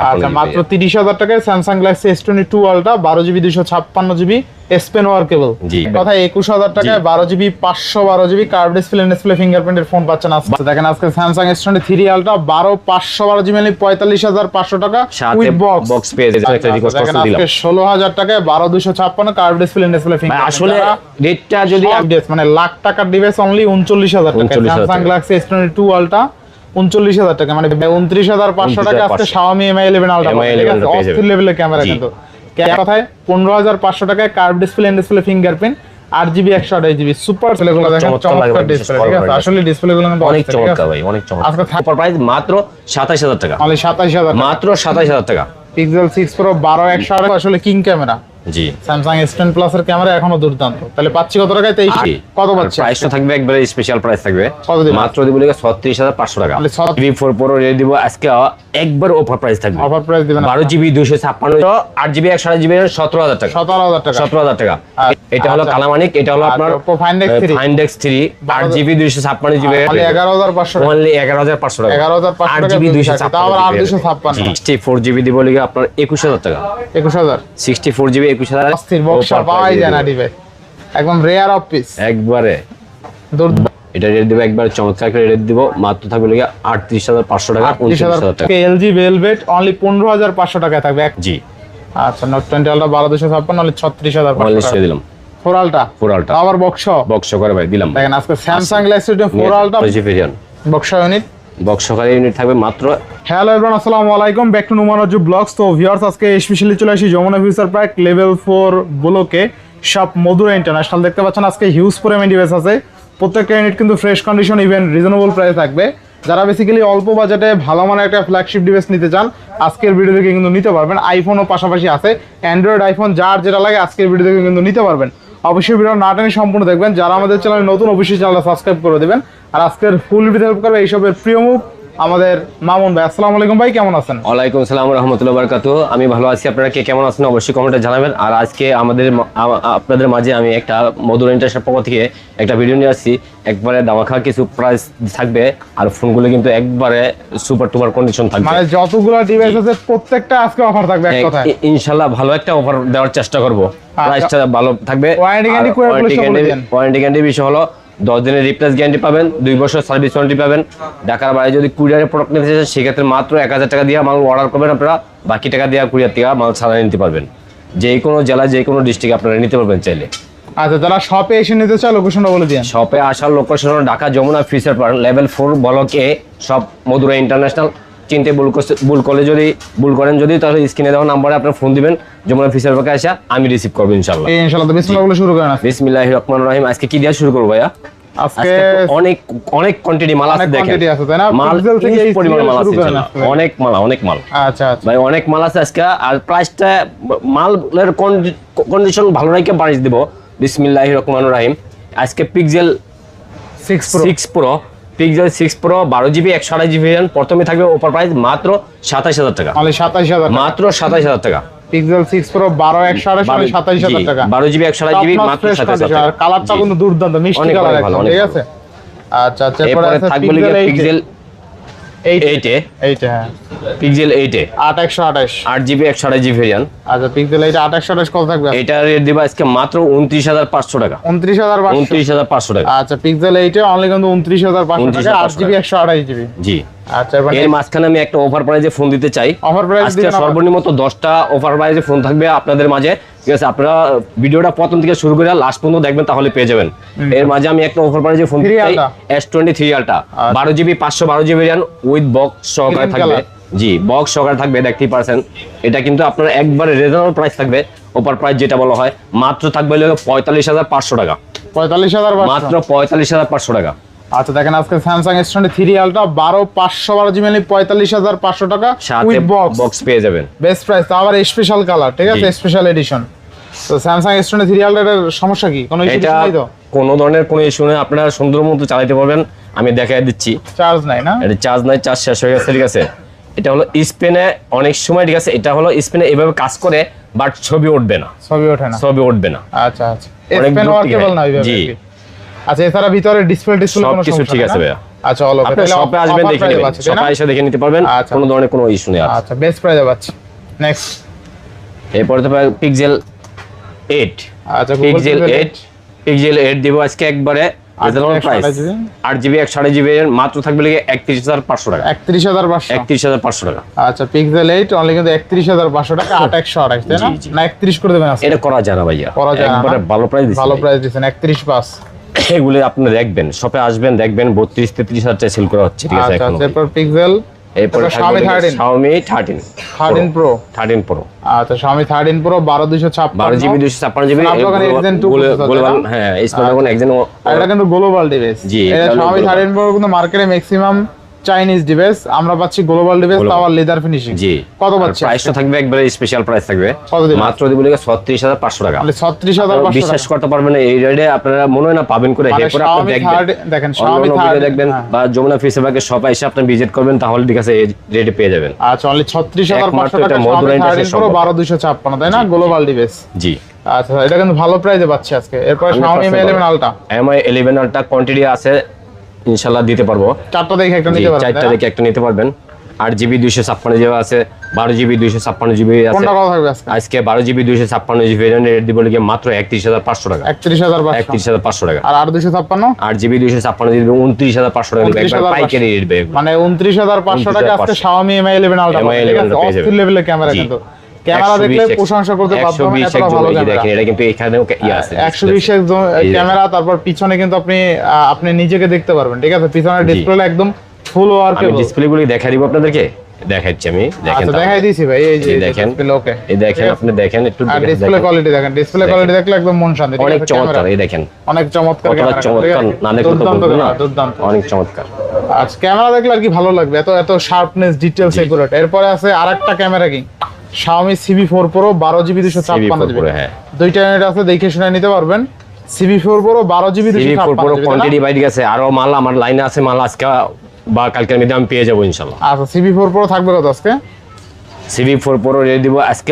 আচ্ছা মাত্র 30,000 টাকায় Samsung Galaxy S22 ultra 12GB 256GB S Pen workable কথা 21,000 টাকায় 12GB 512GB curve display ফিঙ্গারপ্রিন্টের phone পাচ্ছেন। আজকে দেখেন আজকে স্যামসাং S23 আলট্রা 12 512GB মানে 45,500 টাকা উইথ বক্স পেয়ে যাবেন। একটা রিকোয়েস্ট করতে দিলাম আজকে 16,000 টাকায় 12256 কার্ভ ডিসপ্লে ফিঙ্গারপ্রিন্ট। আসলে রেটটা যদি আপডেট মানে লাখ টাকার ডিভাইস অনলি 39,000 টাকা স্যামসাং গ্যালাক্সি S22 আলট্রা 39,000 টাকা মানে 29,500 টাকা আজকে Xiaomi Mi 11 আলট্রা অস্থির লেভেলের ক্যামেরা কিন্তু কথায় 15,500 টাকায় curve display fingerprint 8GB 128GB super ডিসপ্লেগুলো দেখেন চমৎকার ডিসপ্লে ঠিক আছে। আসলে ডিসপ্লেগুলো অনেক চমৎকার ভাই অনেক চমৎকার। আজকে সুপার প্রাইস মাত্র 27,000 টাকা অনলি 27,000 মাত্র 27,000 টাকা Pixel 6 Pro 12/128 আসলে কিং ক্যামেরা জি Samsung S10 Plus এর ক্যামেরা এখনো দুর্দান্ত। তাহলে পাচ্ছি কত টাকায় 23 কত পাচ্ছি প্রাইসটা থাকবে একবারে স্পেশাল প্রাইস থাকবে মাত্র দিব লাগে 36,500 টাকা। তাহলে V4 Pro রেট দিব আজকে একবার অফার প্রাইস থাকবে। অফার প্রাইস দিবেন 12GB 256 8GB 128GB 17,000 টাকা 17,000 টাকা। এটা হলো কালামানিক এটা হলো আপনার Oppo Find X3 8GB 256GB only 11,500 only 11,500 টাকা 11,500 8GB 256 তাও আবার 856 64GB দিব লাগে আপনার 21,000 টাকা 21,000 64GB 21,000 অস্থির বক্স পাওয়াই যায় না ডিভাইস একদম রেয়ার অফ পিস একবারে এটা রেট দিব একবার চমৎকার করে রেট দিব মাত্র থাকবে লাগে 38,500 টাকা 29,000 টাকা। LG Velvet অনলি 15,500 টাকায় থাকবে জি আচ্ছা Note 20 আলট্রা 12,256 অনলি 36,500 টাকা দিলাম 4 আলট্রা আবার বক্স করে ভাই দিলাম। দেখেন আজকে Samsung Galaxy 4 ultra box unit box সহকারে ইউনিট থাকবে মাত্র। হ্যালো এভরিওয়ান আসসালামু আলাইকুম ব্যাক টু নুমানজু ব্লগস। তো ভিউয়ার্স আজকে স্পেশালি চলে আসি যমুনা ফিউচার পার্ক লেভেল 4 ব্লকে শপ মধুরা ইন্টারন্যাশনাল। দেখতে পাচ্ছেন আজকে হিউজ পরিমাণ ডিভাইস আছে, প্রত্যেকটা ইউনিট কিন্তু fresh condition even reasonable price থাকবে। যারা বেসিক্যালি অল্প বাজেটে ভালো মানের একটা ফ্ল্যাগশিপ ডিভাইস নিতে চান আজকের ভিডিও থেকে কিন্তু নিতে পারবেন। আইফোনও পাশাপাশি আছে, অ্যান্ড্রয়েড আইফোন যার যেটা লাগে আজকের ভিডিও থেকে কিন্তু নিতে পারবেন। অবশ্যই ভিডিও না টেনে সম্পূর্ণ দেখবেন। যারা আমাদের চ্যানেলে নতুন অবশ্যই চ্যানেলটা সাবস্ক্রাইব করে দেবেন। আর আজকের ফুল ভিডিও হেল্প করবে এইসবের প্রিয় মুভ আমাদের মামুন ভাই। আসসালামু আলাইকুম ভাই, কেমন আছেন? ওয়ালাইকুম আসসালাম ওয়া রাহমাতুল্লাহি ওয়া বারাকাতুহু। আমি ভালো আছি, আপনারা কে কেমন আছেন অবশ্যই কমেন্টে জানাবেন। আর আজকে আপনাদের মাঝে আমি একটা মধুরা ইন্টারন্যাশনাল পক্ষ থেকে একটা ভিডিও নিয়ে আসছি। একবারে দামাখা কিছু প্রাইস থাকবে আর ফোনগুলো কিন্তু একবারে সুপার টুপার কন্ডিশন থাকবে। মানে যতগুলো ডিভাইস আছে প্রত্যেকটা আজকে অফার থাকবে এক কথায়। ইনশাআল্লাহ ভালো একটা অফার দেওয়ার চেষ্টা করব। প্রাইসটা ভালো থাকবে। ওয়ারেন্টি গ্যারান্টি বিষয় হলো 10 দিনের রিপ্লেস গ্যারান্টি পাবেন, 2 বছর সার্ভিস ওয়ারেন্টি পাবেন। ঢাকার বাইরে যদি কুরিয়ারে প্রোডাক্ট নিতে চান সেক্ষেত্রে মাত্র 1,000 টাকা দিয়ে মাল অর্ডার করবেন, আপনারা বাকি টাকা দিয়ে কুরিয়ার থেকে মাল ছাড়া নিতে পারবেন। যে কোনো জেলা যে কোনো ডিস্ট্রিক্টে আপনারা নিতে পারবেন চাইলে। আচ্ছা যারা শপে এসে নিতে চায় লোকেশনটা বলে দিন। শপে আসার লোকেশন হলো Dhaka Jamuna future park level 4 ব্লকে সব মধুরা ইন্টারন্যাশনাল। চিনতে ভুল করেন যদি তাহলে স্ক্রিনে দেওয়া নাম্বারে আপনারা ফোন দিবেন, যমুনা ফিউচার পার্কে আসা আমি রিসিভ করব ইনশাআল্লাহ। তো বিসমিল্লাহ বলে শুরু করেন। বিসমিল্লাহির রহমানির রহিম। আজকে কি দিয়ে শুরু করব ভাইয়া? আজকে অনেক কোয়ান্টিটি মাল আছে, দেখেন মাল থেকে এই পরিমাণ মাল আছে, অনেক মাল আচ্ছা ভাই অনেক মাল আছে আজকে। আর প্রাইসটা মালের কন্ডিশন ভালো রাখে বাড়িয়ে দেব। বিসমিল্লাহির রহমানির রহিম। আজকে Pixel 6 Pro 12GB 128GB প্রথমে থাকবে অফার প্রাইস মাত্র 27,000 টাকা অনলি 27,000 মাত্র 27,000 টাকা। Pixel 6 Pro 12/128 27,000 টাকা 12GB 128GB মাত্র 27,000 টাকা। কালারটা কিন্তু দুর্দান্ত মিষ্টি কালার একদম, ঠিক আছে। আচ্ছা এরপর আছে Pixel 8 হ্যাঁ Pixel 8 8/128 8GB 128GB ভেরিয়েন্ট। আচ্ছা Pixel 8 8/128 কত থাকবে? এটা রেট দিবা আজকে মাত্র 29,500 টাকা 29,500 টাকা। আচ্ছা Pixel 8 এ অনলি কিন্তু 29,500 টাকা 8GB 128GB। জি আচ্ছা এর মাঝখানে আমি একটা অফার প্রাইজে ফোন দিতে চাই। অফার প্রাইস আজকে সর্বনিম্ন 10টা অফার প্রাইজে ফোন থাকবে আপনাদের মাঝে, ঠিক আছে। আপনারা ভিডিওটা প্রথম থেকে শুরু করে লাস্ট পর্যন্ত দেখবেন তাহলে পেয়ে যাবেন। এর মাঝে আমি একটা অফার প্রাইজে ফোন দিতে চাই S23 ultra 12GB 512GB variant with box সহকারে থাকবে। জি বক্স সহকারে থাকবে, দেখতেই পারছেন। এটা কিন্তু আপনারা একবারে রিজনেবল প্রাইস থাকবে। অফার প্রাইস যেটা বলা হয় মাত্র থাকবে 45,500 টাকা 45,000 মাত্র 45,500 টাকা। আচ্ছা দেখেন আজকে Samsung S23 আলট্রা 12 512GB মানে 45,500 টাকা উইথ বক্স পেয়ে যাবেন। বেস্ট প্রাইস, আবার স্পেশাল কালার, ঠিক আছে, স্পেশাল এডিশন। তো Samsung S23 আলট্রার সমস্যা কি? কোনো ইস্যু নাই তো? কোনো ধরনের কোনো ইস্যু নেই, আপনারা সুন্দর মতো চালাতে পারবেন। আমি দেখাই দিচ্ছি। চার্জ নাই না? এটা চার্জ নাই, চার্জ শেষ হয়ে গেছে, ঠিক আছে। এটা হলো স্পেনে অনেক সময়, ঠিক আছে, এটা হলো স্পেনে এভাবে কাজ করে বাট ছবি উঠবে না। আচ্ছা স্পেন ওয়ার্কেবল না এইভাবে। জি আচ্ছা এছাড়া ভিতরে ডিসপ্লে সব কিছু ঠিক আছে ভাইয়া। আচ্ছা অল ওকে, আপনি শপে আসবেন দেখে নেবেন, শপে এসে দেখে নিতে পারবেন, কোনো ধরনের কোনো ইস্যু নেই। আচ্ছা বেস্ট প্রাইসে পাচ্ছি। নেক্সট এরপরে তো পিক্সেল 8, আচ্ছা পিক্সেল 8 দিব আজকে একবারে রিজনেবল প্রাইস, 8GB 128GB মাত্র থাকবে লাগে 31500 টাকা। 31500 টাকা। আচ্ছা পিক্সেল 8 অনলি কিন্তু 31500 টাকা, 8128 তাই না? না 31 করে দেবেন আজকে? এটা করা যায় না ভাইয়া, করা যায় না, একবারে ভালো প্রাইস দিছেন, ভালো প্রাইস দিবেন 31.5। এগুলো আপনি দেখবেন, শপে আসবেন দেখবেন 32-33 হাজার টাকা সেল করা হচ্ছে, ঠিক আছে? আচ্ছা এখন এরপর পিক্সেল, এরপর Xiaomi 13, Xiaomi 13 Pro, 13 Pro। আচ্ছা Xiaomi 13 Pro 12256, 12GB 256GB Snapdragon Exynos 2 global, হ্যাঁ Snapdragon Exynos, আর এটা কিন্তু গ্লোবাল ডিভাইস। জি, এটা Xiaomi 13 Pro কিন্তু মার্কেটে ম্যাক্সিমাম চাইনিজ ডিভাইস, আমরা পাচ্ছি গ্লোবাল ডিভাইস, তাও লেদার ফিনিশিং। জি কত পাচ্ছি? প্রাইসটা থাকবে একবারে স্পেশাল প্রাইস থাকবে, কত দিবেন? মাত্র দিব লাগে 36500 টাকা। মানে 36500 বিশ্বাস করতে পারবেন না, এই রেটে আপনারা মনে হয় না পাবেন করে, মানে এরপর আপনি দেখেন Xiaomi Xiaomi 13 দেখবেন বা যমুনা ফেসবুকে শপে এসে আপনি ভিজিট করবেন, তাহলে ঠিক আছে এই রেটে পেয়ে যাবেন। আচ্ছা অনলি 36500 টাকা এটা Xiaomi মধুর 13 Pro ইন্টারন্যাশনাল 12256, তাই না? Global device. জি আচ্ছা এটা কিন্তু ভালো প্রাইসে পাচ্ছি আজকে। এরপর Xiaomi Mi 11 Ultra, Mi 11 Ultra quantity আছে ইনশাআল্লাহ দিতে পারবো, চারটা দেখে একটা নিতে পারবেন, চারটা দেখে একটা নিতে পারবেন। 8GB 256GB আছে, 12GB 256GB আছে। কোনটা কত থাকবে আজকে? আজকে 12GB 256GB ভেরিয়েন্ট রেট দিব লাগে মাত্র 31500 টাকা। 31500 টাকা। আর 856 8GB 256GB 29500 টাকা দিবে, একবার পাইকারি রেট দেবে, মানে 29500 টাকা আজকে Xiaomi Mi 11 Ultra। অস্থির লেভেলের ক্যামেরা, কিন্তু ক্যামেরা দেখলে প্রশংসা করতে বাধ্য হবেন, এত ভালো ক্যামেরা। দেখেন এটা কিন্তু এখানেও আছে 120 ক্যামেরা, তারপর পিছনে কিন্তু আপনি নিজেকে দেখতে পারবেন, ঠিক আছে? পিছনের ডিসপ্লে একদম ফুল ওয়ার্কেবল। ডিসপ্লেগুলি দেখাই দিব আপনাদেরকে, দেখাচ্ছি আমি, দেখেন। আচ্ছা দেখাই দিয়েছি ভাই, এই যে দেখেন, ওকে এই দেখেন, আপনি দেখেন একটু, আর ডিসপ্লে কোয়ালিটি দেখেন, ডিসপ্লে কোয়ালিটি দেখলে একদম মন শান্তি, অনেক চমৎকার। এই দেখেন অনেক চমৎকার ক্যামেরা, চমৎকার না দেখলে তো বলবো না, দুর্দান্ত, অনেক চমৎকার। আচ্ছা ক্যামেরা দেখলে আর কি ভালো লাগবে, এত শার্পনেস, ডিটেইলস, একুরেট। এরপরে আছে আরেকটা ক্যামেরা কি Xiaomi CB4 Pro 12GB 256GB, হ্যাঁ দুইটা ইউনিট আছে, দেখে শুনে নিতে পারবেন। CB4 Pro 12GB CB4 Pro 256GB quantity বাইরে গেছে, আরো মাল আমার লাইনে আছে, মাল আজকে বা কালকের মধ্যে আমি পেয়ে যাবো ইনশাআল্লাহ। আচ্ছা CB4 Pro থাকবে কত আজকে? CB4 Pro রেট দিব আজকে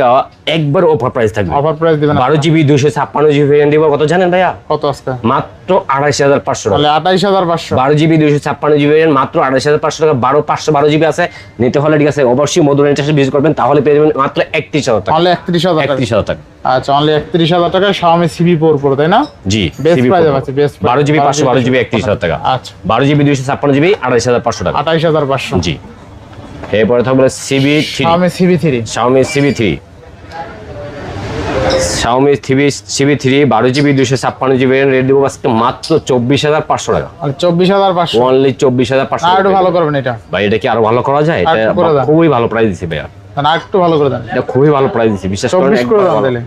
একবার অফার প্রাইস থাকবে, অফার প্রাইস দিবেন 12GB 256GB ভেরিয়েন্ট দিব, কত জানেন ভাইয়া? কত আজকে? মাত্র 28500 টাকা। তাহলে 28500, 12GB 256GB ভেরিয়েন্ট মাত্র 28500 টাকা। 512GB আছে, নিতে হলে ঠিক আছে অবশ্যই মধুর ইন্টারন্যাশনাল ভিজিট করবেন, তাহলে পেয়ে যাবেন মাত্র 31000 টাকা। তাহলে 31000 টাকা। আচ্ছা অনলি 31000 টাকা Xiaomi CB4 Pro, তাই না? জি বেস্ট প্রাইস আছে, বেস্ট 12GB 512GB 31000 টাকা। আচ্ছা 12GB 256GB 28500 টাকা। 28500 জি। এরপরে থাকবে CB3, Xiaomi CB3, Xiaomi CB3, Xiaomi CB3 12GB 256GB rate দিব আজকে মাত্র 24500 টাকা। মানে 24500, অনলি 24500। আর একটু ভালো করবেন এটা ভাই, এটা কি আরো ভালো করা যায়? এটা খুবই ভালো প্রাইস দিছি ভাইয়া, না একটু ভালো করে দেন, এটা খুবই ভালো প্রাইস দিছি, বিশ্বাস করেন। 24 করে দাম দিলে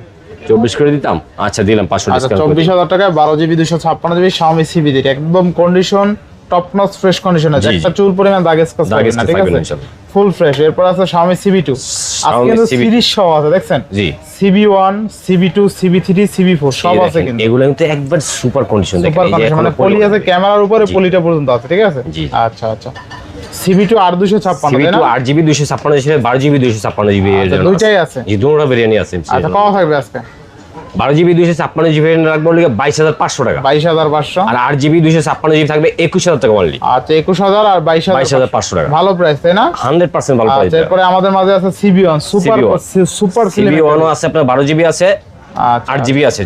24 করে দিতাম, আচ্ছা দিলাম 500 আচ্ছা ডিসকাউন্ট। 24000 টাকায় 12GB 256GB Xiaomi CB3, একদম condition top notch fresh condition আছে, একটা চুল পরিমাণ দাগ স্কেচ হবে না, ঠিক আছে? Full fresh. এরপর আছে Xiaomi CB2, আজকে কিন্তু সিরিজ সহ আছে, দেখছেন? জি CB1 CB2 CB3 CB4 সব আছে, কিন্তু এগুলো কিন্তু একবার সুপার কন্ডিশন, দেখেন সুপার কন্ডিশন, মানে পলি আছে ক্যামেরার উপরে, পলিটা পর্যন্ত আছে, ঠিক আছে? আচ্ছা আচ্ছা CB2 আর 256, তাই না? 8GB 256GB 12GB 256GB দুইটাই আছে, এই দুটোটা ভেরিয়েন্ট আছে। আচ্ছা কত থাকবে আজকে? 12GB 256GB রাখবো 22500 টাকা, 22500। আর 8GB 256GB থাকবে 21000 টাকা অনলি। আচ্ছা 21000 আর 22500 টাকা, ভালো প্রাইস, তাই না? 100% ভালো প্রাইস। এরপর আমাদের মাঝে আছে CB1 সুপার CB1 আছে, আপনার 12GB আছে, 8GB আছে,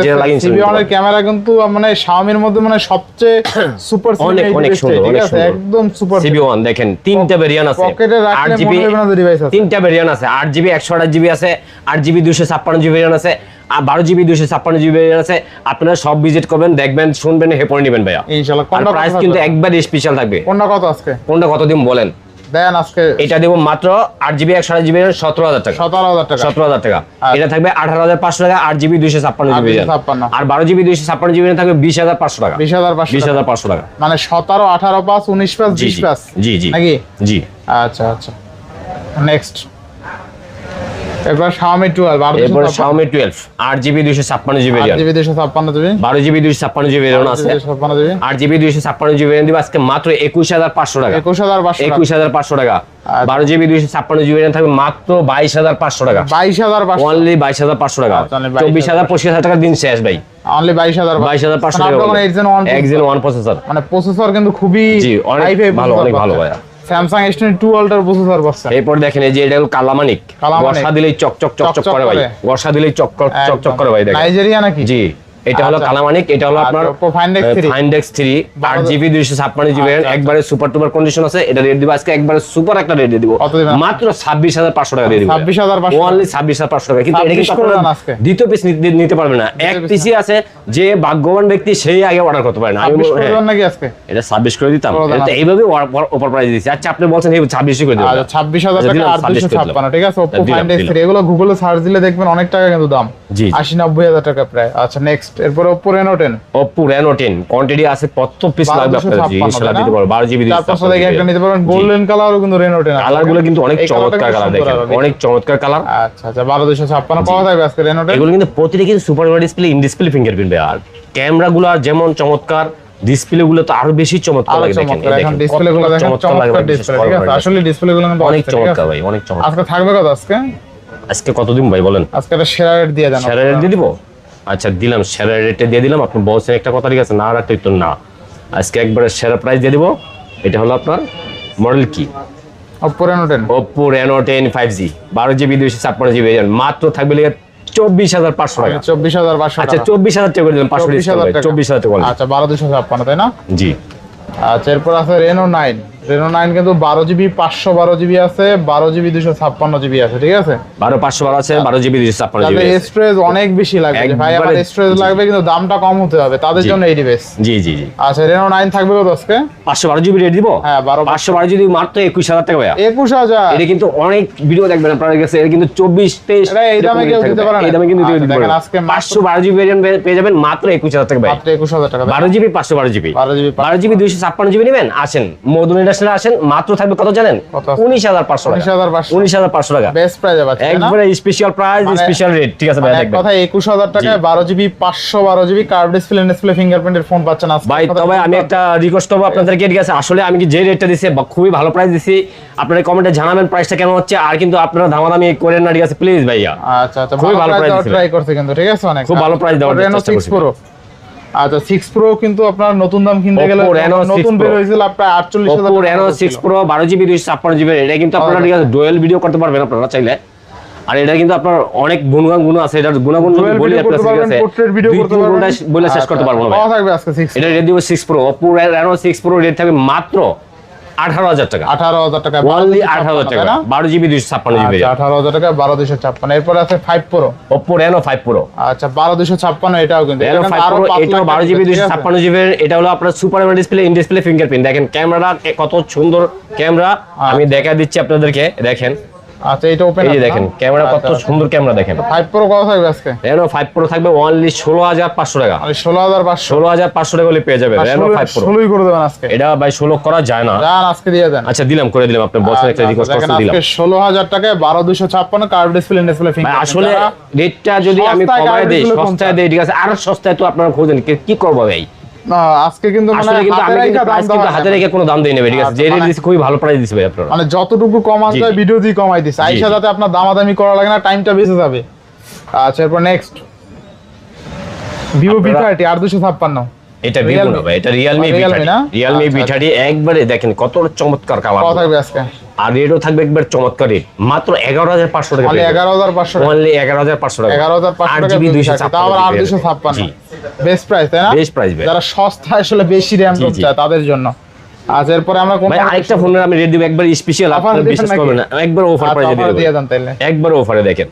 যে লাগিন CB1 এর ক্যামেরা কিন্তু মানে Xiaomi-র মধ্যে মানে সবচেয়ে সুপার অনেক সুন্দর, ঠিক আছে? একদম সুপার। CB1 দেখেন তিনটা ভেরিয়েন্ট আছে, পকেটে রাখলে মনে হবে না ডিভাইস আছে, তিনটা ভেরিয়েন্ট আছে, 8GB 128GB আছে, 8GB 256GB ভেরিয়েন্ট আছে, আর 12GB 256GB ভেরিয়েন্ট আছে। আপনারা সব ভিজিট করবেন, দেখবেন, শুনবেন, হেপরে নেবেন ভাইয়া ইনশাআল্লাহ। কোনটা প্রাইস কিন্তু একবার স্পেশাল থাকবে। কোনটা কত আজকে? কোনটা কত দিন বলেন দেন আজকে? এটা দেব মাত্র 8GB 128GB 17000 টাকা, 17000 টাকা, 17000 টাকা। এটা থাকবে 18500 টাকা, 8GB 256GB, আর 12GB 256GB থাকবে 20500 টাকা, 20500 টাকা। মানে 17 18 5 19 5 20 5। জি জি নাকি? জি। আচ্ছা আচ্ছা নেক্সট এরপর Xiaomi 12 এরপর Xiaomi 12 8GB 256GB 8GB 256GB 12GB 256GB আছে 256GB 8GB 256GB দিব আজকে মাত্র 21500 টাকা 21500 টাকা 12GB 256GB থাকবে মাত্র 22500 টাকা 22500 অনলি 22500 টাকা 24000 25000 টাকা দিন শেষ ভাই অনলি 22500 টাকা টাকা Exynos 1 প্রসেসর মানে প্রসেসর কিন্তু খুবই জি অনেক ভালো ভাই Samsung S22 Ultra প্রসেসর পাচ্ছেন এরপর দেখেন এই যে এটা হলো কালামানিক বর্ষা দিলেই চকচক করে ভাই বর্ষা দিলেই চকচক করে ভাই দেখেন নাইজেরিয়া নাকি জি এটা হলো কালামানিক এটা হলো আপনার ফাইন্ডেক্স 3 8GB 256GB একবারে সুপার টুপার কন্ডিশন আছে এটা রেট দিব আজকে একবারে সুপার একটা রেট দিয়ে দিব মাত্র 26500 টাকা দিয়ে দিব 26500 অনলি 26500 টাকা কিন্তু এটা কিন্তু আপনারা দ্বিতীয় পিস নিতে পারবেন না এক পিসই আছে যে ভাগ্যবান ব্যক্তি সেই আগে অর্ডার করতে পারে না আমি নাকি আজকে এটা 26 করে দিতাম এটা এইভাবে অফার প্রাইস দিছি আচ্ছা আপনি বলছেন এই 26 করে দিবেন আচ্ছা 26000 টাকা আর 256 ঠিক আছে Oppo Find X3 এগুলো গুগলে সার্চ দিলে দেখবেন অনেক টাকা কিন্তু দাম 80-90000 টাকা প্রায় আচ্ছা নেক্সট এরপর Oppo Reno 10 Oppo Reno 10 quantity আছে কত পিস লাগবে আপনাদের জি ইনশাআল্লাহ দিতে পারবো 12GB তারপর থেকে একটা নিতে পারবেন গোল্ডেন কালারও কিন্তু Reno 10 আছে কালারগুলো কিন্তু অনেক চমৎকার কালার দেখেন অনেক চমৎকার কালার আচ্ছা আচ্ছা 12256 পাওয়া যাবে আজকে Reno 10 এগুলো কিন্তু প্রতিটা কিন্তু super display in display fingerprint আর ক্যামেরাগুলো যেমন চমৎকার ডিসপ্লে গুলো তো আরো বেশি চমৎকার লাগে দেখেন এখন ডিসপ্লে গুলো দেখেন চমৎকার ডিসপ্লে ঠিক আছে আসলে ডিসপ্লে গুলো কিন্তু অনেক চমৎকার ভাই অনেক চমৎকার আজকে থাকবে কত আজকে কত দিন ভাই বলেন আজকে একটা সেরা রেট দিয়ে দেন সেরা রেট দিয়ে দিব আচ্ছা দিলাম সেরা রেটে দিয়ে দিলাম আপনি বলছেন একটা কথা ঠিক আছে না আর একটা না আজকে একবারে সেরা প্রাইস দিয়ে দিব এটা হলো আপনার মডেল কি Oppo Reno 10 Oppo Reno 10 5G 12GB 256GB মাত্র থাকবে 24500 টাকা 24500 আচ্ছা 24000 টাকা করে দিলাম 24000 টাকা আচ্ছা 12256 তাই না জি আচ্ছা এরপর আছে Reno 9 কিন্তু 12GB 512GB আছে 12GB 256GB আছে ঠিক আছে 512 আছে 12GB 256GB আছে স্টোরেজ অনেক বেশি লাগবে ভাই আমার স্টোরেজ লাগবে কিন্তু দামটা কম হতে হবে তাদের জন্য এই ডিভাইস জি আচ্ছা Reno 9 থাকবে কত আজকে 512GB রেট দিব হ্যাঁ 512GB মাত্র 21000 টাকা ভাই 21000 এটা কিন্তু অনেক ভিডিও দেখবেন আপনাদের কাছে এটা কিন্তু 24 23 এই দামে কেউ দিতে পারে না এই দামে কিন্তু দিতে দেখেন আজকে 512GB ভেরিয়েন্ট পেয়ে যাবেন মাত্র 21000 টাকা ভাই মাত্র 21000 টাকা 12GB 512GB 256GB নেবেন আসেন মধুন ইন্ডাস্ট্রিতে আসেন মাত্র থাকবে কত জানেন 19500 টাকা 19500 টাকা বেস্ট প্রাইস আছে একবারে স্পেশাল প্রাইস স্পেশাল রেট ঠিক আছে ভাই দেখবেন কথা 21000 টাকায় 12GB 512GB curve display ফিঙ্গারপ্রিন্টের phone পাচ্ছেন আজকে ভাই তবে আমি একটা রিকোয়েস্ট করব আপনাদেরকে ঠিক আছে আসলে আমি যে রেটটা দিছি খুবই ভালো প্রাইস দিছি আপনারা কমেন্টে জানাবেন প্রাইসটা কেমন হচ্ছে আর কিন্তু আপনারা দামাদামি করেন না ঠিক আছে প্লিজ ভাইয়া আচ্ছা খুবই ভালো প্রাইস ট্রাই করতে কিন্তু ঠিক আছে অনেক খুব ভালো প্রাইস দেওয়ার চেষ্টা করছি Reno 6 Pro আচ্ছা 6 Pro কিন্তু আপনার নতুন দাম কিনতে গেলে নতুন বের হয়েছিল প্রায় 48000 Oppo Reno 6 Pro 12GB 256GB এটা কিন্তু আপনারা ঠিক আছে ডুয়াল ভিডিও করতে পারবেন আপনারা চাইলে আর এটা কিন্তু আপনার অনেক গুণ আছে এটা গুণাগুণ বলি আপনারা ঠিক আছে পোর্ট্রেট ভিডিও করতে পারবেন বলে শেষ করতে পারবো না পাওয়া থাকবে আজকে 6 এটা রেট দিব 6 Pro Oppo Reno 6 Pro rate থাকবে মাত্র 18000 টাকা 18000 টাকা অনলি 18000 টাকা 12GB 256GB 18000 টাকা 12256 এরপর আছে 5 Pro Oppo Reno 5 Pro আচ্ছা 12256 এটাও কিন্তু Reno 5 Pro এটাও 12GB 256GB এটা হলো আপনার super MLED display in display fingerprint দেখেন ক্যামেরা কত সুন্দর ক্যামেরা আমি দেখা দিচ্ছি আপনাদেরকে দেখেন আচ্ছা এটা ওপেন এই দেখেন ক্যামেরা কত সুন্দর ক্যামেরা দেখেন 5 Pro কত থাকবে আজকে Reno 5 Pro থাকবে অনলি 16500 টাকা মানে 16500 টাকা হলে পেয়ে যাবেন Reno 5 Pro 16ই করে দেবেন আজকে এটা ভাই 16 করা যায় না জান আজকে দিয়ে দেন আচ্ছা দিলাম করে দিলাম আপনি বলছেন একটা রিকোয়েস্ট করতে দিলাম আজকে 16000 টাকায় 12256 কার্ভ ডিসপ্লে ফিঙ্গার আসলে রেটটা যদি আমি কমায় দেই সস্তায় দেই ঠিক আছে আর সস্তায় তো আপনারা খোঁজেন কি করব ভাই না আজকে কিন্তু মানে হাতে রেখে কোনো দাম দেই নেবে ঠিক আছে যে রেট দিছি খুবই ভালো প্রাইস দিছি ভাই আপনারা মানে যতটুকু কমান যায় ভিডিও দিয়ে কমাই দিছি আইসা যাতে আপনার দামাদামি করা লাগে না টাইমটা বেঁচে যাবে আচ্ছা এরপর নেক্সট Vivo V30 8256 এটা Vivo না ভাই এটা Realme V30 একবারে দেখেন কত চমৎকার কালার কত থাকবে আজকে আর রেটও থাকবে একবার চমৎকার রেট মাত্র 11500 টাকা মানে 11500 অনলি 11500 টাকা 11500 টাকা 8GB 256 তাও 8256 বেস্ট প্রাইস তাই না বেস্ট প্রাইস ভাই যারা সস্তা আসলে বেশি র‍্যাম চায় তাদের জন্য আজ এরপর আমরা কোন ভাই আরেকটা ফোনের আমি রেট দিব একবার স্পেশাল আপনারা বিশ্বাস করবেন না একবার অফার প্রাইসে দিয়ে দেন তাইলে একবার অফারে দেখেন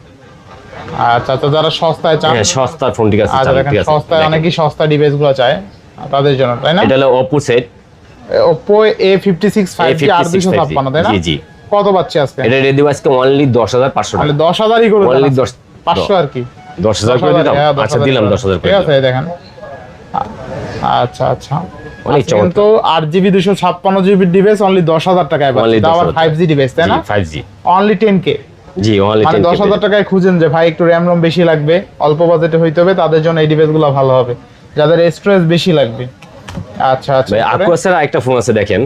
আচ্ছা তো যারা সস্তায় চান হ্যাঁ সস্তা ফোন ঠিক আছে ঠিক আছে সস্তায় অনেকই সস্তা ডিভাইসগুলো চায় তাদের জন্য তাই না এটা হলো Oppo set Oppo A56 5G 8256 তাই না জি কত পাচ্ছি আজকে এটা রেট দিব আজকে অনলি 10500 মানে 10000ই করে অনলি 500 আর কি 10000 করে দিলাম আচ্ছা দিলাম 10000 করে ঠিক আছে দেখেন আচ্ছা অনেক চমৎকার কিন্তু 8GB 256GB ডিভাইস অনলি 10000 টাকায় পাচ্ছি আবার 5G ডিভাইস তাই না 5G অনলি 10K জি অনলি মানে 10,000 টাকায় খুঁজেন যে ভাই একটু র্যাম রম বেশি লাগবে, অল্প বাজেটে হইতে হবে, তাদের জন্য এই ডিভাইসগুলো ভালো হবে, যাদের স্টোরেজ বেশি লাগবে। আচ্ছা আচ্ছা, ভাই আকুয়াসের একটা ফোন আছে দেখেন,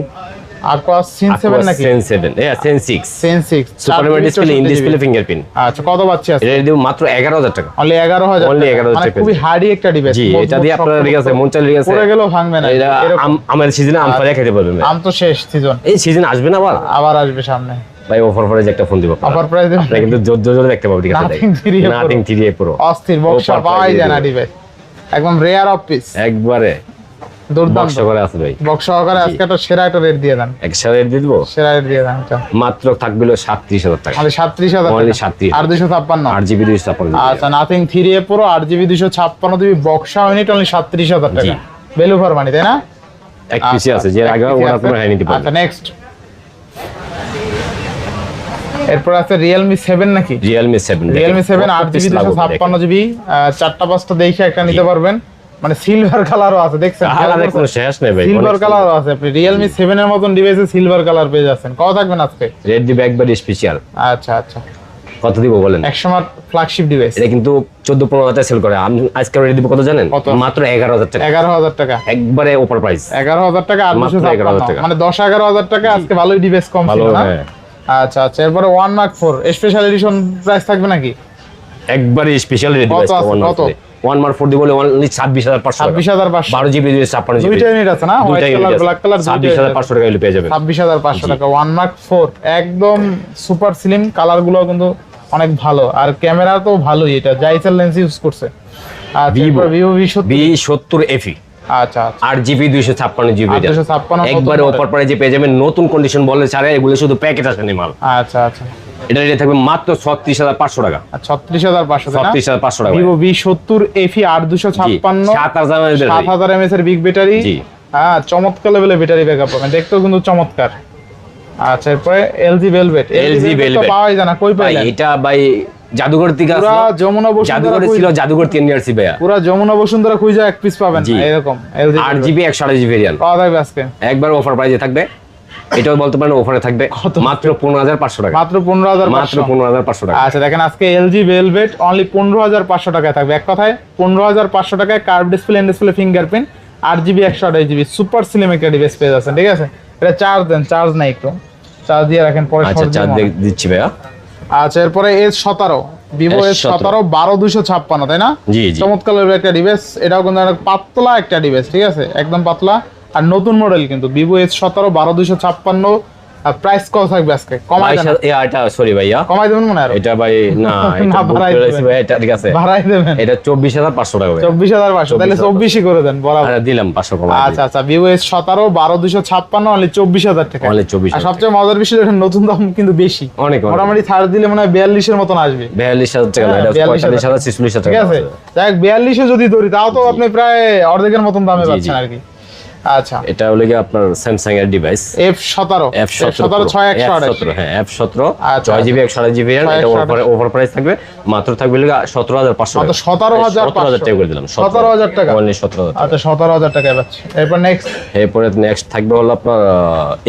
Aqua Sin 7 নাকি? Sen 7 Sen 6 Sin 6 super display, in display fingerprint. আচ্ছা, কত পাচ্ছি আজকে? এটা দিব মাত্র 11,000 টাকা। অনলি 11,000 Only টাকা। 11,000 মানে টাকা। খুবই হার্ডি একটা ডিভাইস। জি এটা দিয়ে আপনারা ঠিক আছে মন চাইলে ঠিক আছে পড়ে গেলেও ভাঙবে না। এটা এরকম। আমাদের সিজনে আম ফালিয়া খেতে পারবেন। আম তো শেষ সিজন, এই সিজন আসবে না আবার আসবে সামনে। ভাই অফার প্রাইসে একটা ফোন দিব। অফার প্রাইস দেবেন? আপনি কিন্তু জোর জোর দেখতে পাবেন, ঠিক আছে? Nothing 3A Pro। Nothing 3A Pro অস্থির বক্স Offer পাওয়াই price যায় না দিয়ে ডিভাইস, একদম রেয়ার অফ পিস, একবারে দুর্দান্ত বক্স করে আছে ভাই। বক্স সহকারে। আজকে একটা সেরা একটা রেট দিয়ে দেন, একসাথে রেট দিয়ে দিব। সেরা রেট দিয়ে দেন এটা। মাত্র থাকবে হলো 37,000 টাকা। মানে 37,000 Only টাকা। 37,000 আর 256। 8GB 256 আচ্ছা, নাথিং 3A Pro 8GB 256 দিবি বক্সা ইউনিট অনলি 37,000 জি। টাকা। ভ্যালু ফর মানি, তাই না? এক পিসি আছে যে আগে ওরা আপনারা নিতে আচ্ছা, পারবেন। নেক্সট এরপর আছে Realme 7 নাকি? Realme 7 Realme 7 8GB 256GB, চারটা পাঁচটা দেখে একটা নিতে পারবেন। মানে সিলভার কালারও আছে, দেখছেন? কালারের কোনো শেষ নেই ভাই। সিলভার কালারও আছে। আপনি Realme 7 এর মতন ডিভাইসে সিলভার কালার পেয়ে যাচ্ছেন। কত থাকবেন আজকে? রেট দিবে একবার স্পেশাল। আচ্ছা আচ্ছা, কত দিব বলেন? 100 ফ্ল্যাগশিপ ডিভাইস। এটা কিন্তু 14-15,000 সেল করে। আমি আজকে রেট দিব কত জানেন? কত? মাত্র 11,000 টাকা। 11,000 টাকা। একবারে অফার প্রাইস। 11,000 টাকা আর মাত্র 11,000 টাকা। মানে 10-11,000 টাকা আজকে ভালোই ডিভাইস কম ভালো ছিল না? হ্যাঁ। আচ্ছা আচ্ছা, এরপরে 1 Mark 4 স্পেশাল এডিশন প্রাইস থাকবে নাকি? একবারে স্পেশাল রেট কত দিবে আছে? কত? 1 মার 4 দিব বলে অনলি 26,500 টাকা। 26,500। 12GB 256GB দুইটা ইউনিট আছে না? হোয়াইট কালার ব্ল্যাক কালার 26,500 টাকা হলে পেয়ে যাবেন। 26,500 টাকা 1 Mark 4 একদম সুপার স্লিম, কালার গুলো কিন্তু অনেক ভালো, আর ক্যামেরা তো ভালোই, এটা জাইসেল লেন্স ইউজ করছে। আর Vivo Vivo V70। V70 FE আচ্ছা আচ্ছা, 8GB 256GB 256 একবারে অফার প্রাইসে পেয়ে যাবেন। নতুন কন্ডিশন বলে ছাড়া এগুলো শুধু প্যাকেট আসেনি মাল। আচ্ছা আচ্ছা, এটা রেট থাকবে মাত্র 36,500 টাকা। 36,500 টাকা। 36,500 টাকা। Vivo V70 FE 8256 7000 mAh এর বিগ ব্যাটারি। জি। হ্যাঁ, চমৎকার লেভেলের ব্যাটারি ব্যাকআপ পাবেন, দেখতেও কিন্তু চমৎকার। আচ্ছা, এরপরে LG Velvet। LG তো Velvet পাওয়াই যায় না, কই ভাই পাইলেন? এটা ভাই জাদুঘর থেকে পুরা আসলো। যমুনা বসুন্ধরা জাদুঘরে ছিল, জাদুঘর থেকে নিয়ে আসছি ভাইয়া। পুরা যমুনা বসুন্ধরা খুঁজে এক পিস পাবেন জি। না, এরকম LG 8GB 128GB ভেরিয়েন্ট পাওয়া যাবে আজকে একবার অফার প্রাইসে থাকবে। এটাও বলতে পারেন অফারে থাকবে মাত্র 15,500 টাকা। মাত্র 15,500। মাত্র 15,500 টাকা। আচ্ছা, দেখেন আজকে LG Velvet অনলি 15,500 টাকায় থাকবে। এক কথায় 15,500 টাকায় curve display, in display fingerprint, 8GB 128GB super slim একটা ডিভাইস পেয়ে যাচ্ছেন। ঠিক আছে, এটা চার্জ দেন, চার্জ নাই, একটু চার্জ দিয়ে রাখেন, পরে আচ্ছা শর্ট চার্জ দিবো। দিচ্ছি ভাইয়া। আচ্ছা, এরপরে S17 Vivo S17 12256, তাই না? জি জি। চমৎকার লেভেলের একটা ডিভাইস, এটাও কিন্তু অনেক পাতলা একটা ডিভাইস। ঠিক আছে, একদম পাতলা আর নতুন মডেল কিন্তু Vivo S17 12256। প্রাইস কত থাকবে আজকে? কমাই দেন, এটা সরি ভাইয়া, কমাই দেবেন মনে হয়। এটা ভাই না, এটা না, বুক বাড়াই করে দেবেন। রাখছি ভাই, এটা ঠিক আছে, ভাড়াই দেবেন। এটা 24,500 টাকা ভাই। 24,500, তাহলে 24ই করে দেন বরাবর। আরে দিলাম 500 কম। আচ্ছা আচ্ছা, Vivo S17 12256 অনলি 24,000 টাকা। অনলি 24,000 আর সবচেয়ে মজার বিষয়, এটা নতুন দাম কিন্তু বেশি, অনেক অনেক। মোটামুটি ছাড় দিলে মনে হয় 42 এর মতন আসবে। 42,000 টাকা না, এটা 42,000 45,000 46,000 ঠিক টাকা আছে, যাই 42 যদি ধরি তাও তো আপনি প্রায় অর্ধেকের মতন দামে জি, পাচ্ছেন জি। আর কি। আচ্ছা, এটা হলো কি আপনার স্যামসাং এর ডিভাইস F17 F17 6128। হ্যাঁ F17 আচ্ছা, 6GB 128GB এটা 628 ওভার প্রাইস থাকবে। মাত্র থাকবে হলো 17,500 মাত্র 17,500 টাকা করে দিলাম। 17,000 টাকা। অনলি 17,000 টাকা। আচ্ছা, 17,000 টাকায় পাচ্ছি। এরপর নেক্সট এরপরে নেক্সট থাকবে হলো আপনার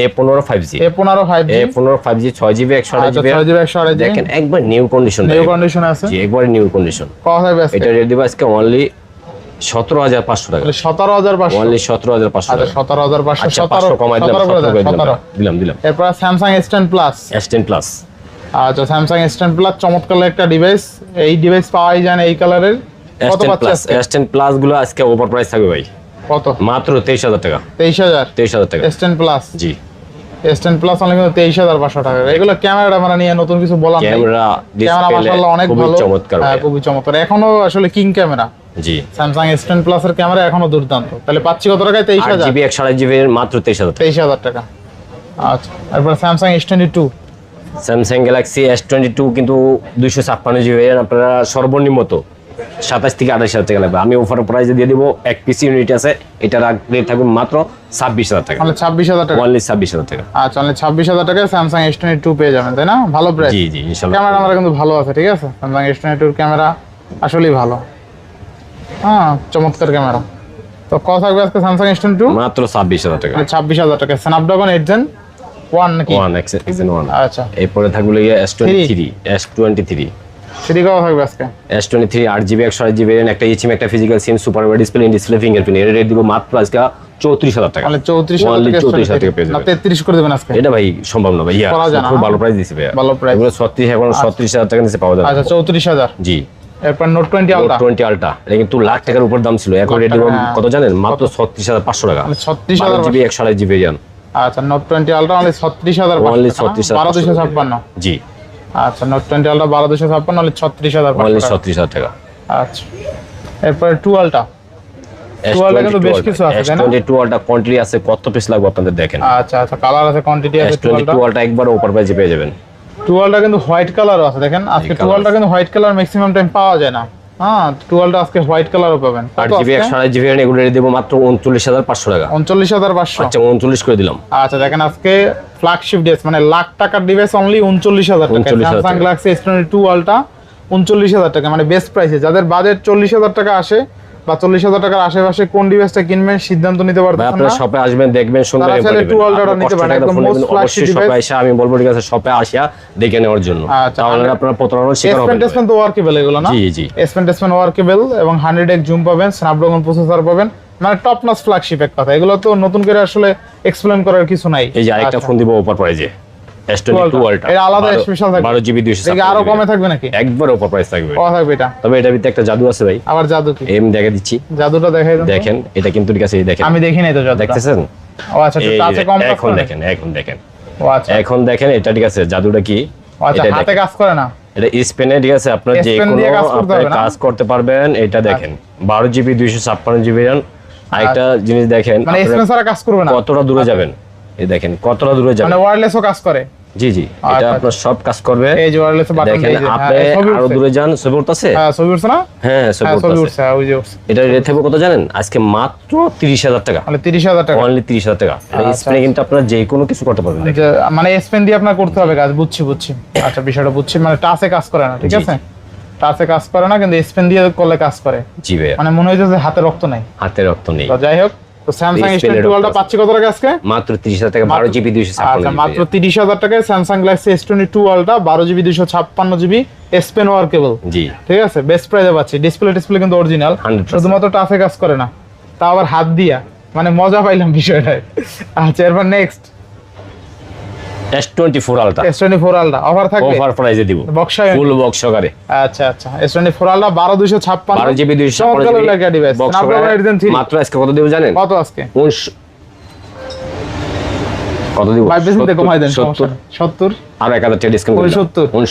A15 5G A15 5G। A15 5G 6GB 128GB 6GB 128GB দেখেন একবার নিউ কন্ডিশন, নিউ কন্ডিশন আছে। জি একবার নিউ কন্ডিশন। কত হবে আজকে? এটা রেট দিব আজকে অনলি 17,500 টাকা। 17,500। অনলি 17,500 আচ্ছা, টাকা। 17,500 আচ্ছা 17 500 কমাই দিলাম, 17 করে 17 দেন, করে 17। দিলাম দিলাম। এরপর Samsung S10 Plus। S10 Plus আচ্ছা, Samsung S10 Plus চমৎকার একটা ডিভাইস, এই ডিভাইস পাওয়াই যায় না এই কালারের। কত S10 পাচ্ছি Plus আজকে? S10 Plus গুলো আজকে ওভার প্রাইস থাকবে ভাই, কত? মাত্র 23,000 টাকা। 23,000 23,000 টাকা S10 Plus। জি। S10 Plus অনলি কিন্তু 23,500 টাকা। এগুলো ক্যামেরা নিয়ে নতুন কিছু বলার নেই। ক্যামেরা ক্যামেরা ডিসপ্লে মাশাআল্লাহ অনেক খুবই ভালো, চমৎকার হ্যাঁ ভাই। খুবই চমৎকার। এখনো আসলে কিং ক্যামেরা জি। Samsung S10 Plus এর ক্যামেরা এখনো দুর্দান্ত। তাহলে পাচ্ছি কত টাকায়? 23,000। 8GB 128GB এর মাত্র 23,000 টাকা। 23,000 টাকা। আচ্ছা, এরপর Samsung S22। Samsung Galaxy S22 কিন্তু 256GB এর আপনারা সর্বনিম্ন তো 27 থেকে 28,000 টাকা লাগবে। আমি অফার প্রাইসে দিয়ে দিব, এক পিস ইউনিট আছে, এটার রেট থাকবে মাত্র 26,000 টাকা। মানে 26,000 টাকা। অনলি 26,000 টাকা। আচ্ছা, মানে 26,000 টাকায় Samsung S22 পেয়ে যাবেন, তাই না? ভালো প্রাইস। জি জি ইনশাআল্লাহ। ক্যামেরা আমরা কিন্তু ভালো আছে, ঠিক আছে? Samsung S22 এর ক্যামেরা আসলেই ভালো, হ্যাঁ চমৎকার ক্যামেরা। তো কত থাকবে আজকে Samsung S22? মাত্র 26,000 টাকা। মানে 26,000 টাকা। Snapdragon 8 Gen ওয়ান নাকি? ওয়ান এক্সেন ওয়ান। আচ্ছা, এরপরে থাকবে S23 S23 সেটি কত থাকবে আজকে? S23 8GB 128GB একটা ইচিম একটা physical SIM super ওয়েড display in display fingerprint এর রেট দিব মাত্র আজকে 34000 টাকা। মানে 34,000 টাকা পেয়ে যাবেন। 33 করে দেবেন আজকে? এটা ভাই সম্ভব না ভাইয়া, খুব ভালো প্রাইস দিছি ভাইয়া, ভালো প্রাইস। এগুলো 36 এখন 37000 টাকা নিচে পাওয়া যাবে। আচ্ছা 34000। জি। এরপর নোট 20 আলট্রা। নোট 20 আলট্রা এটা কিন্তু লাখ টাকার উপর দাম ছিল, এখন রেট দিব কত জানেন? মাত্র 36500 টাকা। মানে 36000 GB 128GB র্যাম। আচ্ছা নোট 20 আলট্রা অনলি 36500 অনলি 36500 12256। জি। আচ্ছা নোট 20 আলট্রা 12256 অনলি 36500 অনলি 36000 টাকা। আচ্ছা এরপর 2 আলট্রা। 2 আলট্রা কিন্তু বেশ কিছু আছে তাই না? S22 আলট্রা কোয়ান্টিটি আছে, কত পিস লাগবে আপনাদের দেখেন। আচ্ছা আচ্ছা কালার আছে, কোয়ান্টিটি আছে। 2 আলট্রা S22 আলট্রা একবার অফার প্রাইসে পেয়ে যাবেন। 2 আলট্রা কিন্তু হোয়াইট কালারও আছে দেখেন, আজকে 2 আলট্রা কিন্তু হোয়াইট কালার ম্যাক্সিমাম টাইম পাওয়া যায় না। হ্যাঁ 2 আলট্রা আজকে হোয়াইট কালারও পাবেন। 8GB 128GB র্যাম এগুলো রেট দেব মাত্র 39500 টাকা। 39500। আচ্ছা 39 করে দিলাম। আচ্ছা দেখেন আজকে ফ্ল্যাগশিপ ডিভাইস মানে লাখ টাকার ডিভাইস অনলি 39000 টাকা। 39,000 স্যামসাং গ্যালাক্সি S22 আলট্রা 39000 টাকা, মানে বেস্ট প্রাইসে। যাদের বাজেট 40000 টাকা আসে বা 40000 টাকার আশেপাশে কোন ডিভাইসটা কিনবেন সিদ্ধান্ত নিতে পারবেন না। আপনারা শপে আসবেন, দেখবেন, সুন্দর তারা চাইলে 2 আলট্রাটা নিতে পারেন, একদম মোস্ট ফ্ল্যাগশিপ অবশ্যই শপে ডিভাইস। এসে আমি বলবো ঠিক আছে শপে আসিয়া দেখে নেওয়ার জন্য, আচ্ছা, তাহলে আপনারা প্রতারণার শিকার হবেন। S Pen তো ওয়ার্কেবল এগুলো না? জি জি। S Pen ওয়ার্কেবল এবং 100x জুম পাবেন, স্ন্যাপড্রাগন প্রসেসর পাবেন, মানে টপ নচ ফ্ল্যাগশিপ এক কথা। এগুলো তো নতুন করে আসলে এক্সপ্লেইন করার কিছু নাই। এই যে আরেকটা ফোন দিব অফার প্রাইজে S22 আলট্রা, এর আলাদা স্পেশাল থাকবে 12GB 256 আরো কমে থাকবে নাকি? একবার অফার প্রাইস থাকবে। কত থাকবে এটা? তবে এটার ভিতরে একটা জাদু আছে ভাই। আবার জাদু কি? এম দেখে দিচ্ছি, জাদুটা দেখাই দেন। দেখেন এটা কিন্তু ঠিক আছে, এই দেখেন আমি দেখি নাই তো জাদুটা। দেখতেছেন? ও আচ্ছা তো এই কাছে কম কাজ এখন করে। দেখেন, এখন দেখেন, ও আচ্ছা এখন দেখেন এটা ঠিক আছে, জাদুটা কি? ও আচ্ছা এটা হাতে দেখেন। কাজ করে না? এটা স্পেনে ঠিক আছে, আপনার S যে Pen কোনো দিয়ে কাজ করতে হবে না? কাজ করতে পারবেন। এটা দেখেন 12GB 256GB র্যাম। আরেকটা জিনিস দেখেন মানে আপনারা এসএম ছাড়া কাজ করবে না? কতটা দূরে যাবেন, এই দেখেন কতটা দূরে যাবেন, মানে ওয়্যারলেসও কাজ করে? জি জি, এটা আচ্ছা, আপনার সব কাজ করবে। এই যে ওয়্যারলেস বাটন দেখেন আপনি আরো দূরে যান, ছবি উঠতেছে? হ্যাঁ ছবি উঠছে না? হ্যাঁ ছবি হ্যাঁ ছবি উঠতেছে। উঠছে, ওই যে উঠছে। এটা রেট থাকবে কত জানেন? আজকে মাত্র 30000 টাকা। মানে 30000 টাকা অনলি 30000 টাকা। এই স্পেনে কিন্তু আপনারা যে কোনো কিছু করতে পারবেন। যে মানে এস পেন দিয়ে আপনার করতে হবে কাজ, বুঝছি বুঝছি। আচ্ছা বিষয়টা বুঝছি, মানে টাচে কাজ করে না, ঠিক জি, আছে? টাচে কাজ করে না কিন্তু এস পেন দিয়ে করলে কাজ করে। জি ভাই, মানে মনে হইছে যে হাতে রক্ত নাই। হাতে রক্ত নেই। তো যাই হোক, তো স্যামসাং এই S22 আলট্রা পাচ্ছি কত টাকা আজকে? মাত্র 30000 টাকা, 12GB 256GB। আচ্ছা মাত্র 30000 টাকায় Samsung Galaxy S22 ultra 12GB 256GB S Pen workable. জি ঠিক আছে, বেস্ট প্রাইসে পাচ্ছি। ডিসপ্লে কিন্তু অরিজিনাল, 100%। শুধুমাত্র টাচে কাজ করে না, তা আবার হাত দিয়া, মানে মজা পাইলাম বিষয়টায়। আচ্ছা এরপর next S24 ultra S24 ultra offer থাকবে? অফার প্রাইসে দিব, বক্সায় ফুল বক্স সহকারে। আচ্ছা আচ্ছা S24 ultra 12256 12GB 256GB box Snapdragon সহকারে। এডিশন 3 মাত্র আজকে কত দিব জানেন? কত আজকে? কত দিব? ভাই বেশি কমাই দেন, 70 70 আর 1000 টাকা ডিসকাউন্ট করে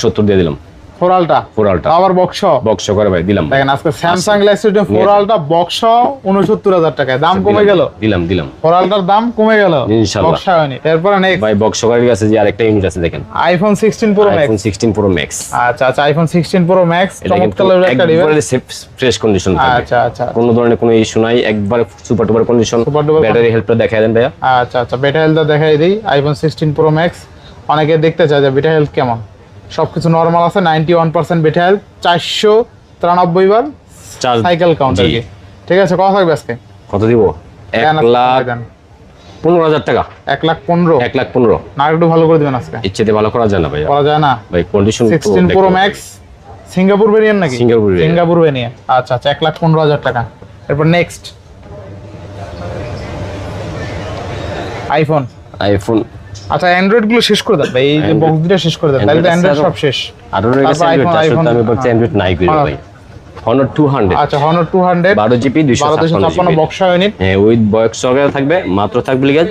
69 দিয়ে দিলাম। 4 আলট্রা 4 আলট্রা আবার বক্স বক্স সহকারে ভাই দিলাম। দেখেন আজকে স্যামসাং গ্যালাক্সি 4 আলট্রা বক্স 69000 টাকায় দাম কমে গেল। দিলাম 4 আলট্রার দাম কমে গেল ইনশাআল্লাহ। বক্স হয়নি। এরপর নেক্সট ভাই বক্স সহকারে আছে যে আরেকটা ইউনিট আছে দেখেন, iPhone 16 pro max. IPhone 16 pro max. আচ্ছা আচ্ছা আইফোন 16 প্রো ম্যাক্স এটা কিন্তু চমৎকার একটা ডিভাইস। একবারে ফ্রেশ কন্ডিশন থাকবে। আচ্ছা আচ্ছা কোনো ধরনের কোনো ইস্যু নাই, একবার সুপার টুপার কন্ডিশন। Super duper ব্যাটারি হেল্পটা দেখায় দেন ভাইয়া। আচ্ছা আচ্ছা বেটা হেলথ দেখাই দিই। আইফোন 16 প্রো ম্যাক্স অনেকে দেখতে চায় যে বেটা হেলথ কেমন। সবকিছু নরমাল আছে, 91% বেটা হেলথ, 493 বার চার্জ সাইকেল কাউন্ট আর কি। ঠিক আছে কত থাকবে আজকে? কত দিব? 1,15,000 টাকা। 1,15,000 1,15,000 না একটু ভালো করে দিবেন আজকে? ইচ্ছেতে ভালো করা যায় না ভাইয়া, করা যায় না ভাই condition 16 pro max Singapore variant নাকি? Singapore variant. আচ্ছা আচ্ছা 1,15,000 টাকা। এরপর নেক্সট আইফোন। আচ্ছা অ্যান্ড্রয়েড গুলো শেষ করে দেন ভাই, এই যে বক্স দুটো শেষ করে দেন, তাহলে তো অ্যান্ড্রয়েড সব শেষ। আর ওর কাছে অ্যান্ড্রয়েড আমি বলছি অ্যান্ড্রয়েড নাই করি ভাই। Honor 200। আচ্ছা Honor 200 12GB 256GB box unit. হ্যাঁ উইথ বক্স সহকারে থাকবে, মাত্র থাকবে লিগেজ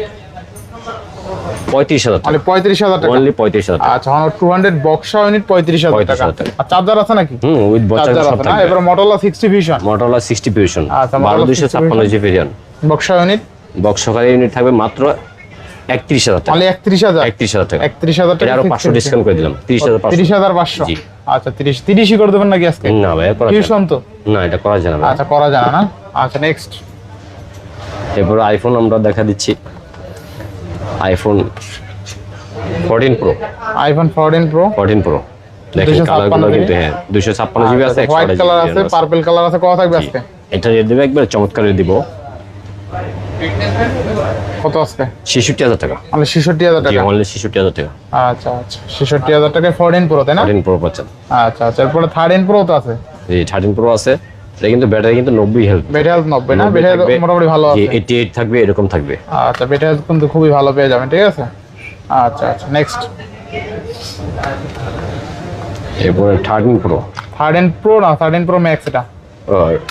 35,000 টাকা। মানে 35,000 টাকা অনলি 35,000 টাকা। আচ্ছা Honor 200 বক্স ইউনিট 35,000 টাকা। 35,000 টাকা। আর চার্জার আছে নাকি? উইথ বক্স চার্জার সব আছে না? থাকবে। এবার Motorola 60 Fusion। Motorola 60 Fusion আচ্ছা, Motorola 1256GB variant box unit. Box সহকারে ইউনিট থাকবে মাত্র 31,000 টাকা। মানে 31,000 31,000 টাকা। 31,000 টাকা। আরো 500 ডিসকাউন্ট করে দিলাম, 30,500। 30,500। জি। আচ্ছা 30 করে দেবেন নাকি আজকে? না ভাই করা যায় টিউশন তো? না, এটা করা যায় না ভাই। আচ্ছা করা যায় না। আচ্ছা নেক্সট এরপর আইফোন আমরা দেখা দিচ্ছি, iPhone 14 pro. IPhone 14 pro 14 pro দেখেন 256 কালারগুলো কিন্তু হ্যাঁ 256GB আছে, হোয়াইট কালার আছে, পার্পল কালার আছে। কত থাকবে আজকে? এটা রেট দেবে একবার চমৎকার রেট দিব। কত আজকে? 66000 টাকা। মানে 66000 টাকা। অনলি 66000 টাকা। আচ্ছা আচ্ছা 66000 টাকায় 14 প্রো তাই না? 14 প্রো পাচ্ছেন। আচ্ছা আচ্ছা এরপরে 13 প্রো তো আছে। জি 13 প্রো আছে। এটা কিন্তু ব্যাটারি কিন্তু 90 হেলথ। ব্যাটারি হেলথ 90 না? ব্যাটারি মোটামুটি ভালো আছে। 88 থাকবে, এরকম থাকবে। আচ্ছা ব্যাটারি হেলথ কিন্তু খুবই ভালো পেয়ে যাবেন, ঠিক আছে। আচ্ছা আচ্ছা নেক্সট। এরপরে 13 প্রো। 13 প্রো না 13 প্রো ম্যাক্স এটা।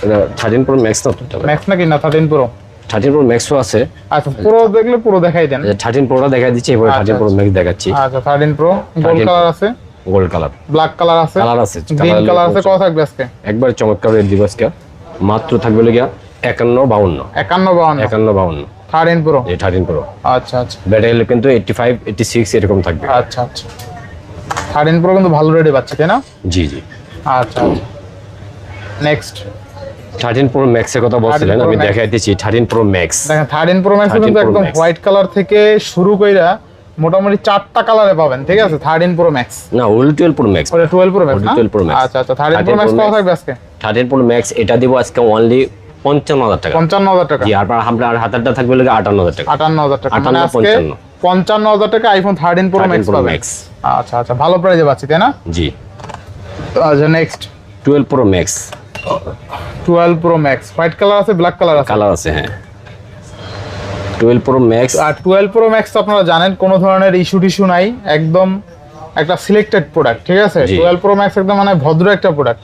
এটা 13 প্রো ম্যাক্স না? ম্যাক্স নাকি না 13 প্রো? 13 প্রো ম্যাক্সও আছে। আচ্ছা প্রো দেখলে পুরো দেখাই দেন। 13 প্রোটা দেখাই দিচ্ছি, এরপরে 13 প্রো ম্যাক্স দেখাচ্ছি। আচ্ছা 13 প্রো গোল্ড কালার আছে, গোল্ড কালার, ব্ল্যাক কালার আছে, গ্রিন কালার আছে। কত থাকবে আজকে? একবার চমৎকার রেট দিব আজকে। মাত্র থাকবে লাগিয়া 51 52। 13 প্রো। এই 13 প্রো। আচ্ছা আচ্ছা ব্যাটারি কিন্তু 85 86 এরকম থাকবে। আচ্ছা আচ্ছা 13 প্রো কিন্তু ভালো রেটে পাচ্ছে তাই না? জি জি। আচ্ছা আচ্ছা নেক্সট। 13 প্রো ম্যাক্স এর কথা বলছিলেন, আমি দেখাইতেছি 13 প্রো ম্যাক্স। দেখেন 13 প্রো ম্যাক্স কিন্তু একদম হোয়াইট কালার থেকে শুরু কইরা মোটামুটি 4টা কালারে পাবেন, ঠিক আছে। 13 প্রো ম্যাক্স না, ওল 12 প্রো ম্যাক্স। ওটা 12 প্রো ম্যাক্স না? 12 প্রো ম্যাক্স। আচ্ছা আচ্ছা 13 প্রো ম্যাক্স কত থাকবে আজকে? 13 প্রো ম্যাক্স এটা দিব আজকে অনলি 55000 টাকা। 55000 টাকা। জি, আর আপনার হাতেরটা থাকবে লাগে 58000 টাকা। 58000 টাকা মানে আজকে 55000 টাকা আইফোন 13 প্রো ম্যাক্স পাবেন। আচ্ছা আচ্ছা ভালো প্রাইসে পাচ্ছি তাই না? জি। আচ্ছা next 12 pro max. 12 pro max white colour আছে, ব্ল্যাক কালার আছে। কালার আছে হ্যাঁ। 12 প্রো ম্যাক্স। আর 12 প্রো ম্যাক্স তো আপনারা জানেন কোনো ধরনের ইস্যু নাই, একদম একটা সিলেক্টেড প্রোডাক্ট, ঠিক আছে। 12 প্রো ম্যাক্স একদম মানে ভদ্র একটা প্রোডাক্ট,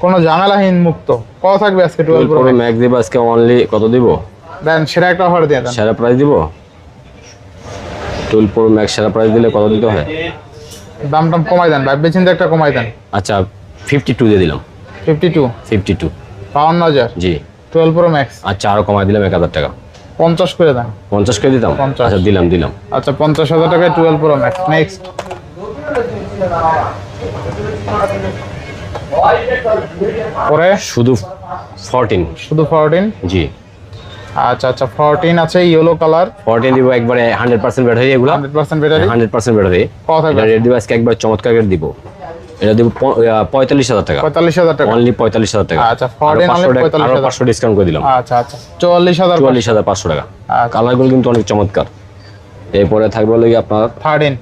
কোনো ঝামেলাহীন মুক্ত। কত থাকবে আজকে 12 প্রো ম্যাক্স দিব আজকে অনলি কত দিব? দেন সেরা একটা অফার দিয়ে দেন। সেরা প্রাইস দিব। 12 প্রো ম্যাক্স সেরা প্রাইস দিলে কত দিতে হয়? দাম কমাই দেন, ভাববে চিন্তা একটা কমাই দেন। আচ্ছা 52 দিয়ে দিলাম। 52 55000। জি 12 প্রো ম্যাক্স। আচ্ছা আরো কমাই দিলাম 1000 টাকা। 50 করে দেন। 50 করে দিতাম? 50। আচ্ছা দিলাম। আচ্ছা 50000 টাকায় 12 প্রো ম্যাক্স। নেক্সট। পরে শুধু 14। জি আচ্ছা আচ্ছা 14 আছে ইয়েলো কালার। 14 দিব একবারে 100% ব্যাটারি, এগুলো 100% ব্যাটারি। 100% ব্যাটারি। কত থাকবে? এটা রেট দিব আজকে একবার চমৎকার রেট দিব। এটা দিব 45000 টাকা। 45000 টাকা অনলি 45000 টাকা। আচ্ছা 14 অনলি 45000 আরো 500 ডিসকাউন্ট করে দিলাম। আচ্ছা আচ্ছা 44500 টাকা। কালারগুলো কিন্তু অনেক চমৎকার। এরপরে থাকবে লাগি আপনার 13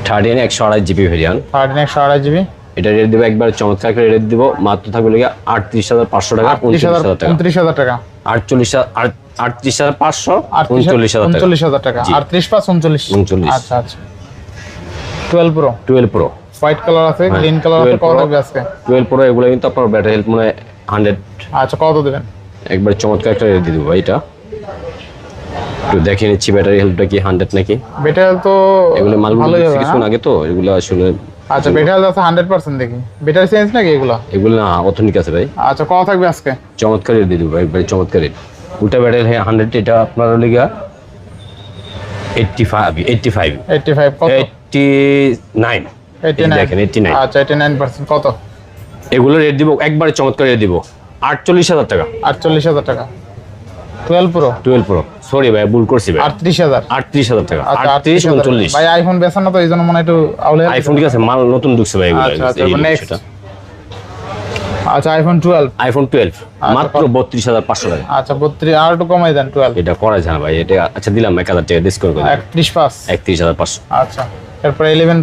128 জিবি ভেরিয়েন্ট। 128 জিবি। এটা রেট দিব একবার চমৎকার করে রেট দিব। মাত্র থাকবে লাগি 38500 টাকা। 29000 টাকা। 29000 টাকা। 38500 39000 টাকা। 38 পাস 39। আচ্ছা আচ্ছা 12 প্রো হোয়াইট কালার আছে, গ্রিন কালার আছে। কত থাকবে আজকে? 12 প্রো এগুলো কিন্তু আপনার ব্যাটারি হেলথ মানে 100। আচ্ছা কত দিবেন? একবার চমৎকার একটা রেট দিয়ে দেবো। এটা একটু দেখে নিচ্ছি ব্যাটারি হেলথটা কি 100 নাকি। ব্যাটারি তো এগুলো মালগুলো কিছুক্ষণ আগে তো এগুলো আসলে। আচ্ছা ব্যাটারি আছে 100% দেখি। ব্যাটারি চেঞ্জ নাকি এগুলো? এগুলো না অথেন্টিক আছে ভাই। আচ্ছা কত থাকবে আজকে? চমৎকার রেট দিয়ে দেবো একবার চমৎকার রেট। উল্টা ব্যাটারি 100, এটা আপনার লিগা 85 কত? 89 দেখেন 89। আচ্ছা 89% কত? এগুলো রেট দিব একবারে চমৎকার রেট দিব 48000 টাকা। 48000 টাকা 12 প্রো। সরি ভাই ভুল করছি ভাই। 38000 টাকা। আচ্ছা 38 39 ভাই আইফোন বেচেন না তো এইজন্য মনে একটু আউলে। আইফোন ঠিক আছে, মাল নতুন ঢুকছে ভাই এগুলো। আচ্ছা নেক্সট। আচ্ছা আইফোন 12 মাত্র 32500 টাকা। আচ্ছা 32 আর একটু কমাই দেন 12। এটা করা যায় না ভাই। এটা আচ্ছা দিলাম 1000 টাকা ডিসকাউন্ট করে। 31 পাস 31500। আচ্ছা তারপর 11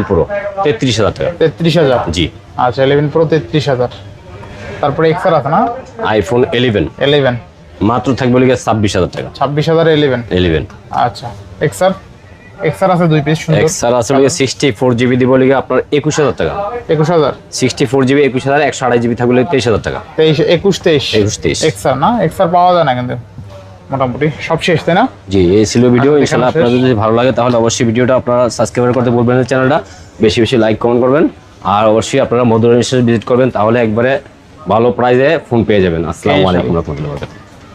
প্রো 33000 টাকা। 33000 জি। আচ্ছা 11 প্রো 33000। তারপরে এক্সআর আছে না? আইফোন 11 মাত্র থাকবে লিখে 26000 টাকা। 26000 11। আচ্ছা এক্সআর আছে 2 পিস সুন্দর। এক্সআর আছে লিখে 64 জিবি দিব লিখে আপনার 21000 টাকা। 21000 64 জিবি 21000 128 জিবি থাকবে 23000 টাকা। 23 এক্সআর না? এক্সআর পাওয়া যায় না কিন্তু মোটামুটি সব শেষ তাই না? জি এই ছিল ভিডিও। ইনশাআল্লাহ আপনাদের যদি ভালো লাগে তাহলে অবশ্যই ভিডিওটা আপনারা সাবস্ক্রাইব করতে ভুলবেন না, চ্যানেলটা বেশি বেশি লাইক কমেন্ট করবেন। আর অবশ্যই আপনারা মধুর ভিজিট করবেন, তাহলে একবারে ভালো প্রাইসে ফোন পেয়ে যাবেন। আসসালামু আলাইকুম ওয়া রাহমাতুল্লাহি ওয়া বারাকাতুহু।